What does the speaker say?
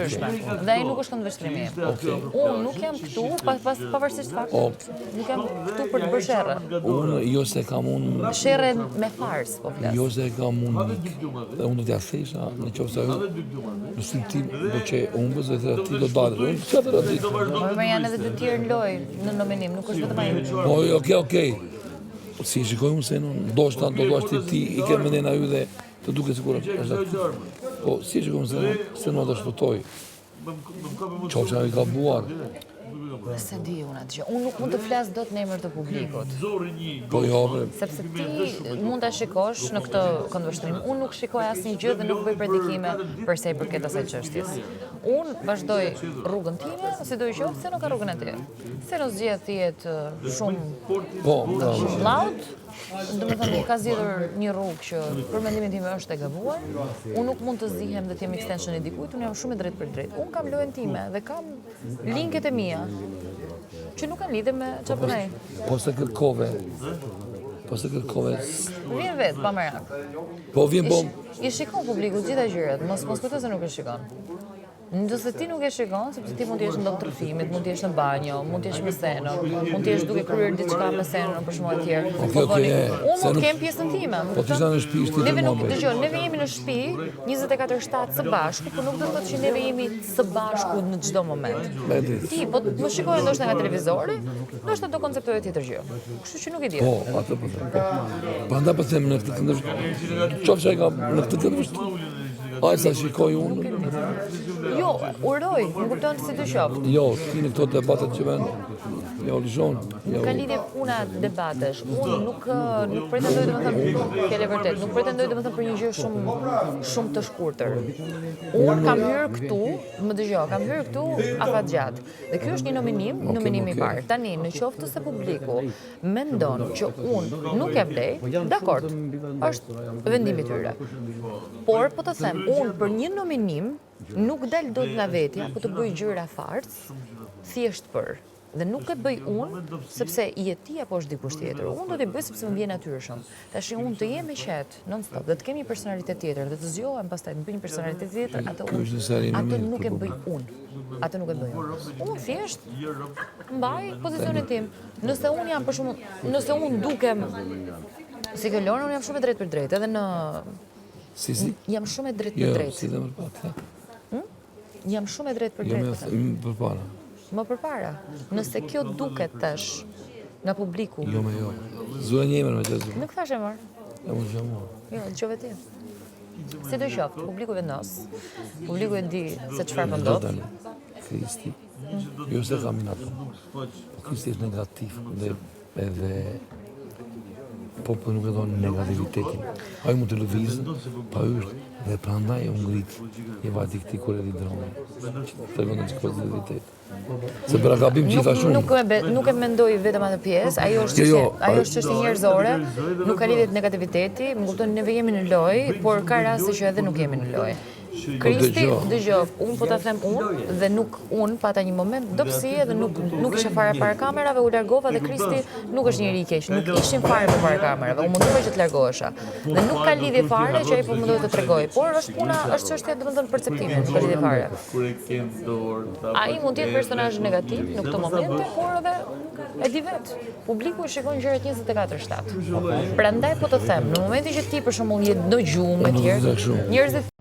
ndryshme. Dhe ai nuk është këndvështrimi. Unë nuk jam këtu, pavarësisht faktit, nuk jam këtu për të bërë sherrë. Unë jo se kam unë... Sherrë me fars, po flas. Jo se kam unë nik. Dhe unë do t'ja thesha, në qoftë se ajo, në styl tim do që humbës dhe ti do dalë. Unë çfarë do të di? Por janë edhe të tjerë në lojë në nominim, nuk është vetëm ai. Po, okej. Si shikoj unë se ndoshta do thua ti i ke mendjen aty dhe të duket sikur është. Po si shikoj unë se do shpëtoj. Çoça i gabuar. Se di unë atë gjë. Unë nuk mund të flas dot në emër të publikut. Po jo, sepse ti mund ta shikosh në këtë këndvështrim. Unë nuk shikoj asnjë gjë dhe nuk bëj predikime për sa i përket asaj çështjes. Unë vazhdoj rrugën time, si do i qoftë, se nuk ka rrugën e tij. Se në zgjedh të jetë shumë laud, domethënë ka zgjedhur një rrugë që për mendimin tim është e gabuar. Unë nuk mund të zihem dhe të jem extension e dikujt, unë jam shumë e drejtë për drejtë. Unë kam lojën time dhe kam linket e mia që nuk kanë lidhje me çfarë bëj. Po se kërkove. Vjen vetë pa merak. Po vjen bom. I shikon publiku gjitha gjërat, mos kujto se nuk e shikon. Nëse ti nuk e shikon, sepse ti mund të jesh në ndonjë tërfimit, mund të jesh në banjo, mund të jesh me seno, mund të jesh duke kryer diçka me seno për shkak të tjerë. Unë nuk kem pjesën time. Po ti je në shtëpi ti neve nuk dëgjoj, neve jemi në shtëpi 24/7 së bashku, por nuk do të thotë që neve jemi së bashku në çdo moment. Ti po më shikoj ndoshta nga televizori, ndoshta do konceptoje tjetër gjë. Kështu që nuk e di. Po, atë po them. Prandaj po them në këtë këndvështrim. Çfarë ka në këtë këndvështrim? Ai sa shikoj unë. Jo, uroj, më kupton se do qoftë. Jo, ti në këto debatet që vën, jo lëzon. Nuk ka lidhje puna debatesh. Unë nuk pretendoj domethënë, fjala e vërtet, nuk pretendoj domethënë për një gjë shumë të shkurtër. Unë kam hyrë këtu, më dëgjoj, kam hyrë këtu afatgjat. Dhe ky është një nominim i parë. Tani, në qoftë se publiku mendon që unë nuk e blej, dakord. Është vendimi i tyre. Por po të them, unë për një nominim nuk dal dot nga vetja, po të bëj gjëra fars, thjesht për. Dhe nuk e bëj unë, sepse jeti apo është dikush tjetër. Unë do t'i bëj sepse më vjen natyrshëm. Tash unë të jem e qetë non-stop, dhe të kemi një personalitet tjetër, dhe të zgjohem pastaj të bëj një personalitet tjetër, atë nuk e bëj unë. Atë nuk e bëj unë. Unë thjesht mbaj pozicionin tim. Nëse unë jam për shembull, nëse unë dukem si Lorna, unë jam shumë e drejtë për drejtë, edhe në jam shumë e drejtë për drejtë. Si dhe më përpara. Jam shumë e drejtë për drejtë. Përpara. Më përpara. Nëse kjo duket tash nga publiku. Jo. Zua një emër me që Nuk thash emër. Ja më gjamo. Jo, dëgjove ti. Si do qoftë, publiku vendos. Publiku e di se çfarë po ndodh. Kristi. Jo se kam natë. Kristi është negativ dhe edhe populli nuk e don negativitetin. Ai mund të lëvizë, pa hyrë dhe prandaj u ngrit një vati këtij kur e di dronë. Tregon një pozitivitet. Se bëra gabim gjithashtu. Nuk e mendoj vetëm atë pjesë, ajo është çështje njerëzore, nuk ka lidhje me negativiteti, më kupton, neve jemi në lojë, por ka raste që edhe nuk jemi në lojë. Kristi, dëgjoj, unë po ta them unë dhe nuk unë pata një moment dobësie dhe nuk isha fare para kamerave, u largova dhe Kristi nuk është njeri i keq, nuk ishin fare para kamerave, u mundova që të largohesha. Dhe nuk ka lidhje fare që ai po mundoi të tregoj, por është puna, është çështja domethënë perceptimi, nuk ka lidhje fare. Ai mund të jetë personazh negativ në këtë momente, por edhe e di vetë, publiku e shikon gjërat 24/7. Prandaj po të them, në momentin që ti për shembull je në gjumë etj, njerëzit